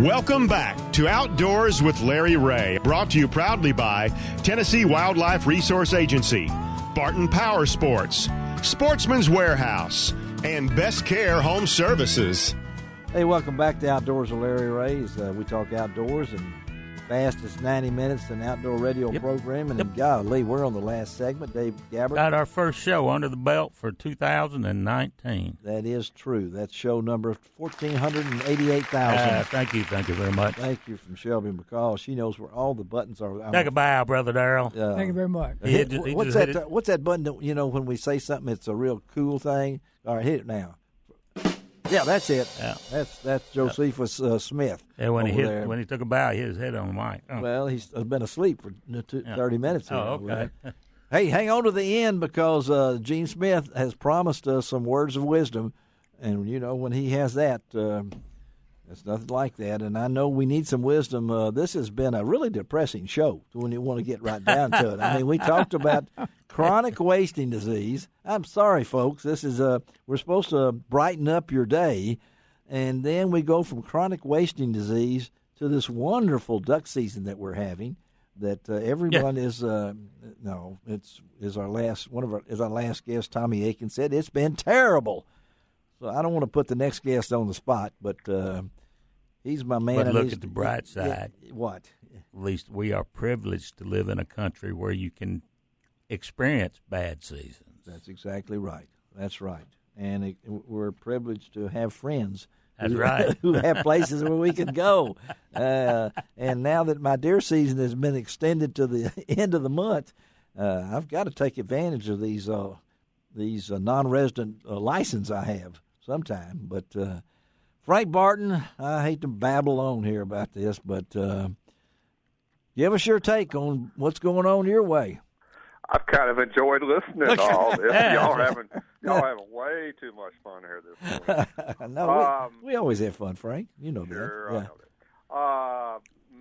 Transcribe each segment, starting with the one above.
Welcome back to Outdoors with Larry Ray, brought to you proudly by Tennessee Wildlife Resource Agency, Barton Power Sports, Sportsman's Warehouse, and Best Care Home Services. Hey, welcome back to Outdoors with Larry Ray. We talk outdoors and fastest 90 minutes in outdoor radio programming. And golly, we're on the last segment. Dave Gabbard. Got our first show under the belt for 2019. That is true. That's show number 1,488,000. Thank you very much. Thank you from Shelby McCall. She knows where all the buttons are. Take a bow, Brother Darrell. Thank you very much. What's that button that, when we say something, it's a real cool thing? All right, hit it now. Yeah, that's it. Yeah. That's Josephus Smith. Yeah, when he took a bow, he hit his head on the mic. Oh. Well, he's been asleep for 30 minutes. Here, okay. Hey, hang on to the end because Gene Smith has promised us some words of wisdom, and when he has that, it's nothing like that. And I know we need some wisdom. This has been a really depressing show when you want to get right down to it. I mean, we talked about chronic wasting disease. I'm sorry, folks. This is we're supposed to brighten up your day, and then we go from chronic wasting disease to this wonderful duck season that we're having. That everyone is our last guest, Tommy Aiken, said it's been terrible. So I don't want to put the next guest on the spot, but he's my man. But look at the bright side. What? At least we are privileged to live in a country where you can experience bad seasons. That's exactly right. That's right. And we're privileged to have friends. That's right. Who have places where we can go. And now that my deer season has been extended to the end of the month, I've got to take advantage of these non-resident license I have sometime. But Frank Barton, I hate to babble on here about this, but give us your take on what's going on your way. I've kind of enjoyed listening to all this. Y'all having way too much fun here this morning. No, we always have fun, Frank. You know sure, that. I know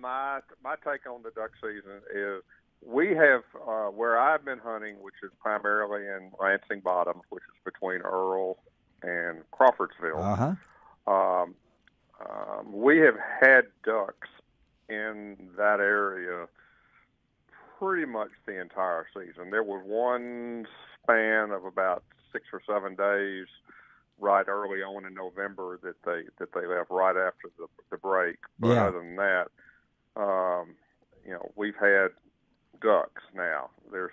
that. My take on the duck season is we have where I've been hunting, which is primarily in Lansing Bottom, which is between Earl and Crawfordsville. We have had ducks in that area pretty much the entire season. There was one span of about 6 or 7 days right early on in November that they left right after the break. But other than that, we've had ducks now. There's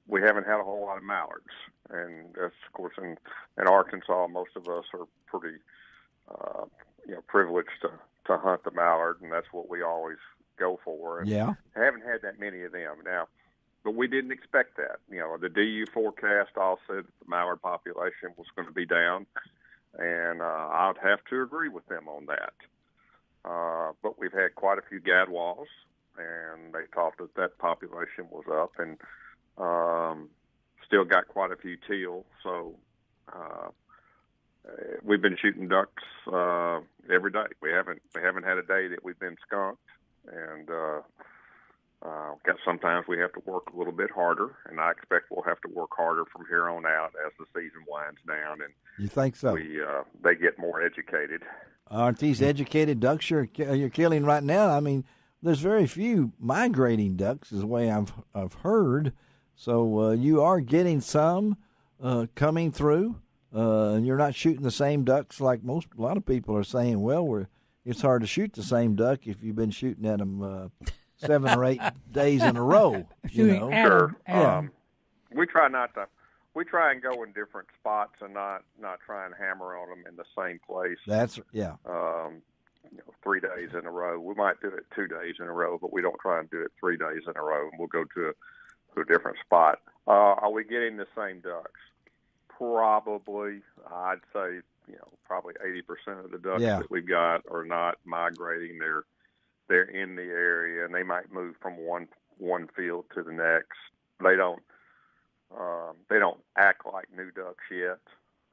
we haven't had a whole lot of mallards, and that's of course in Arkansas. Most of us are pretty privileged to hunt the mallard, and that's what we always go for. And haven't had that many of them now, but we didn't expect that. The DU forecast all said that the mallard population was going to be down, and I'd have to agree with them on that. But we've had quite a few gadwalls, and they thought that population was up, and still got quite a few teal. So we've been shooting ducks every day. We haven't had a day that we've been skunked, and sometimes we have to work a little bit harder, and I expect we'll have to work harder from here on out as the season winds down. And you think so? They get more educated. Aren't these educated ducks you're killing right now? I mean, there's very few migrating ducks, is the way I've heard. So you are getting some coming through, and you're not shooting the same ducks like a lot of people are saying. Well, it's hard to shoot the same duck if you've been shooting at them 7 or 8 days in a row. Sure. We try not to. We try and go in different spots and not try and hammer on them in the same place. 3 days in a row. We might do it 2 days in a row, but we don't try and do it 3 days in a row. And we'll go to a different spot. Are we getting the same ducks? Probably. I'd say probably 80% of the ducks that we've got are not migrating. They're in the area, and they might move from one field to the next. They don't act like new ducks yet.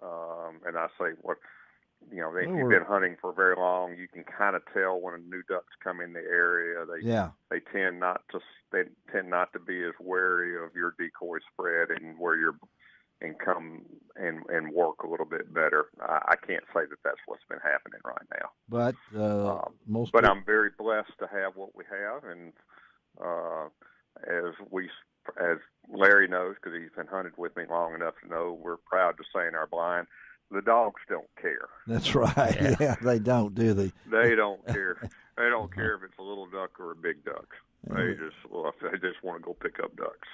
And I say if you've been hunting for very long, you can kind of tell when a new ducks come in the area. They tend not to be as wary of your decoy spread and where come and work a little bit better. I can't say that that's what's been happening right now. But but I'm very blessed to have what we have, and as Larry knows, because he's been hunted with me long enough to know, we're proud to say in our blind, the dogs don't care. That's right. Yeah, they don't, do they? They don't care. They don't care if it's a little duck or a big duck. They just want to go pick up ducks.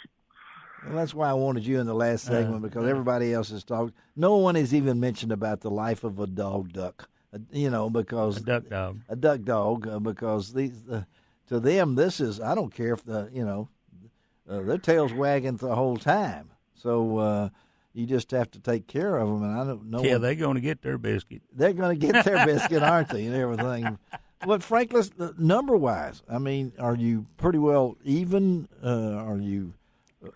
Well, that's why I wanted you in the last segment, because everybody else has talked. No one has even mentioned about the life of a duck. Because a duck dog. A duck dog, because these to them this is, I don't care if their tail's wagging the whole time. So you just have to take care of them, and I don't know. Yeah, they're going to get their biscuit. They're going to get their biscuit, aren't they, and everything. But frankly, number-wise, I mean, are you pretty well even? Are you?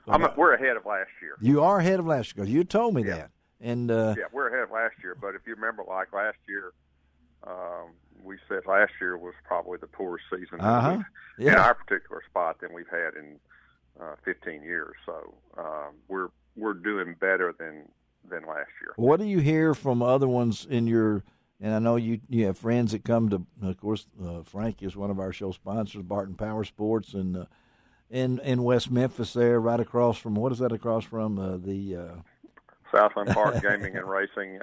We're ahead of last year. You are ahead of last year, because you told me that. And we're ahead of last year. But if you remember, like last year, we said last year was probably the poorest season in our particular spot than we've had in 15 years. So we're doing better than last year. What do you hear from other ones in your? And I know you have friends that come to. Of course, Frank is one of our show sponsors, Barton Power Sports, and in West Memphis, there, right across from, what is that across from the Southland Park Gaming and Racing,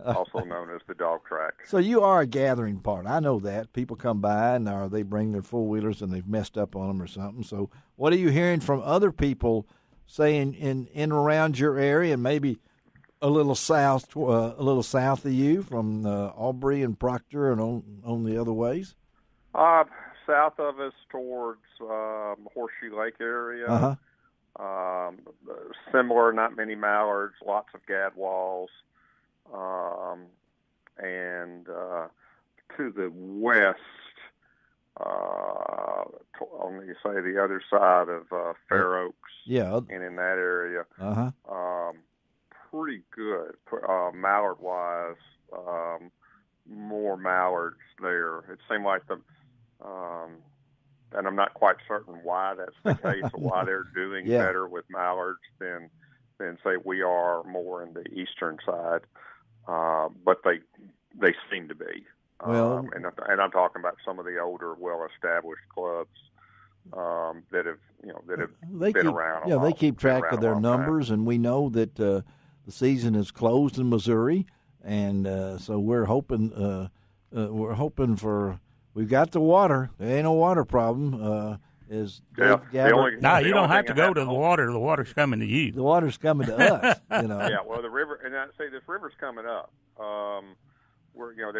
also known as the dog track. So you are a gathering part. I know that. People come by, and they bring their four-wheelers and they've messed up on them or something. So what are you hearing from other people, say, in and around your area, and maybe a little south of you, from Aubrey and Proctor and on the other ways? South of us towards Horseshoe Lake area. Similar, not many mallards, lots of gadwalls. And to the west, on the other side of Fair Oaks, and in that area, pretty good mallard-wise. More mallards there. It seemed like and I'm not quite certain why that's the case, or why they're doing better with mallards than say we are more in the eastern side. But they seem to be. And I'm talking about some of the older, well-established clubs that have been around. Yeah, they keep track of their numbers, and we know that the season is closed in Missouri, and so we're hoping for. We've got the water. There ain't no water problem. You don't have to go to the water. The water's coming to you. The water's coming to us. Yeah, well, the river, and I say this river's coming up. They're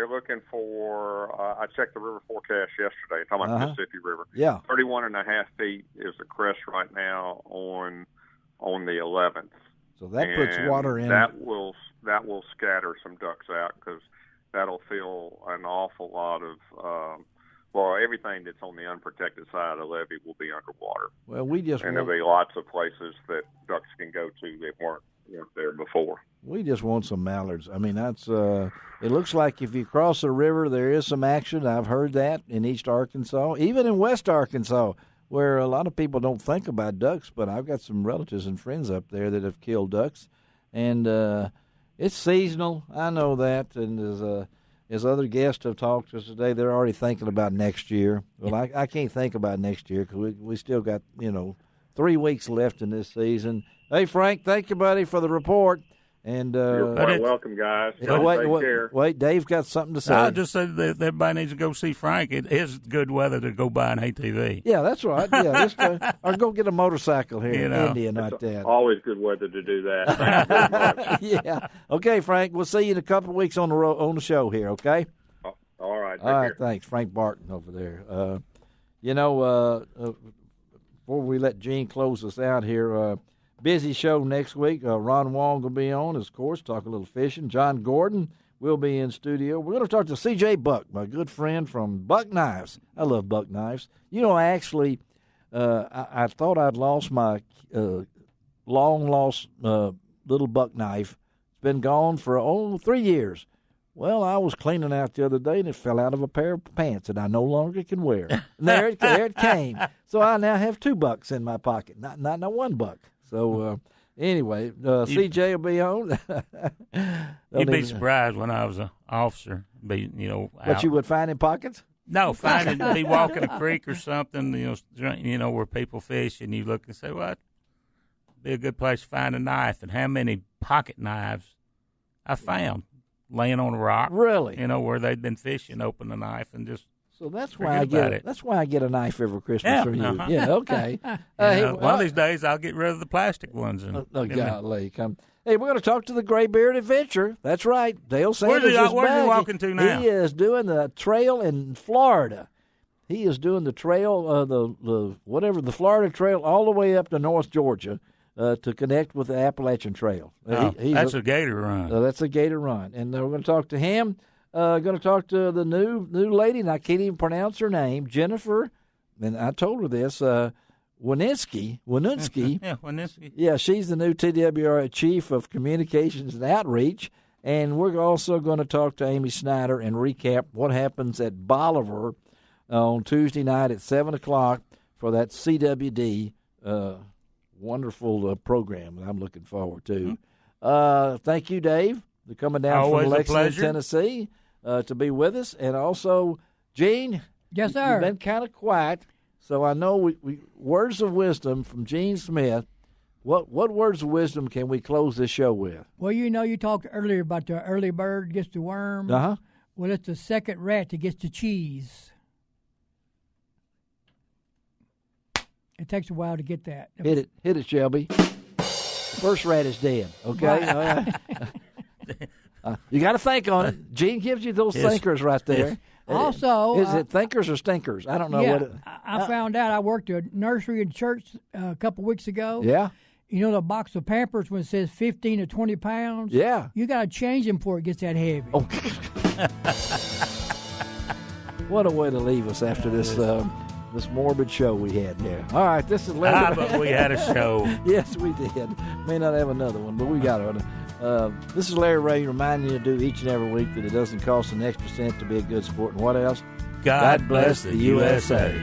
looking for. I checked the river forecast yesterday. Talking about the Mississippi River. Yeah, 31.5 feet is the crest right now on the 11th. So that puts water in. That will scatter some ducks out, because that'll fill an awful lot of. Everything that's on the unprotected side of the levee will be underwater. Well, there'll be lots of places that ducks can go to that weren't there before. We just want some mallards. I mean, that's. It looks like if you cross the river, there is some action. I've heard that in East Arkansas, even in West Arkansas, where a lot of people don't think about ducks. But I've got some relatives and friends up there that have killed ducks, and it's seasonal. I know that, and as other guests have talked to us today, they're already thinking about next year. Well, I can't think about next year, because we still got 3 weeks left in this season. Hey, Frank, thank you, buddy, for the report. And you're quite welcome, guys. Wait, Dave's got something to say. I just said that everybody needs to go see Frank. It is good weather to go buy an ATV. Yeah, that's right. Yeah, or go get a motorcycle here in India, not that. Always good weather to do that. Thank you very much. Yeah. Okay, Frank. We'll see you in a couple of weeks on the show here. Okay. All right. All right. Thanks, Frank Barton over there. Before we let Gene close us out here. Busy show next week. Ron Wong will be on, of course, talk a little fishing. John Gordon will be in studio. We're going to talk to C.J. Buck, my good friend from Buck Knives. I love Buck Knives. Actually, I thought I'd lost my long-lost little Buck knife. It's been gone for 3 years. Well, I was cleaning out the other day, and it fell out of a pair of pants that I no longer can wear. And there it came. So I now have 2 bucks in my pocket, not one buck. So Anyway, CJ will be on. You'd be surprised when I was an officer. What you would find in pockets? No, be walking a creek or something, where people fish, and you look and say, "What? Be a good place to find a knife." And how many pocket knives I found laying on a rock? Really? Where they'd been fishing, open the knife and just. So that's why I get it. That's why I get a knife every Christmas from you. Uh-huh. Yeah, okay. One of these days, I'll get rid of the plastic ones. Golly, come. Hey, we're going to talk to the Graybeard Adventure. That's right. Dale Sanders is back. Where are you walking to now? He is doing the trail in Florida. He is doing the trail, the Florida Trail, all the way up to North Georgia to connect with the Appalachian Trail. That's a gator run. That's a gator run, and we're going to talk to him. Going to talk to the new lady, and I can't even pronounce her name, Jennifer. And I told her this. Wininski. Yeah, Wininski. Yeah, she's the new TWRA Chief of Communications and Outreach. And we're also going to talk to Amy Snyder and recap what happens at Bolivar on Tuesday night at 7 o'clock for that CWD wonderful program that I'm looking forward to. Thank you, Dave, for coming down Always from Lexington, a Tennessee to be with us. And also, Gene. Yes, sir. You've been kind of quiet. So I know we words of wisdom from Gene Smith. What words of wisdom can we close this show with? Well, you talked earlier about the early bird gets the worm. Uh-huh. Well, it's the second rat that gets the cheese. It takes a while to get that. Hit it, Shelby. First rat is dead. Okay. You got to think on it. Gene gives you those thinkers right there. Yes. Also, is it thinkers or stinkers? I don't know what. I found out. I worked at a nursery in church a couple weeks ago. Yeah. The box of Pampers when it says 15 to 20 pounds. Yeah. You got to change them before it gets that heavy. Oh. What a way to leave us after this morbid show we had there. All right, this is Larry. But we had a show. Yes, we did. May not have another one, but we got one. This is Larry Ray reminding you to do each and every week that it doesn't cost an extra cent to be a good sport. And what else? God bless the USA.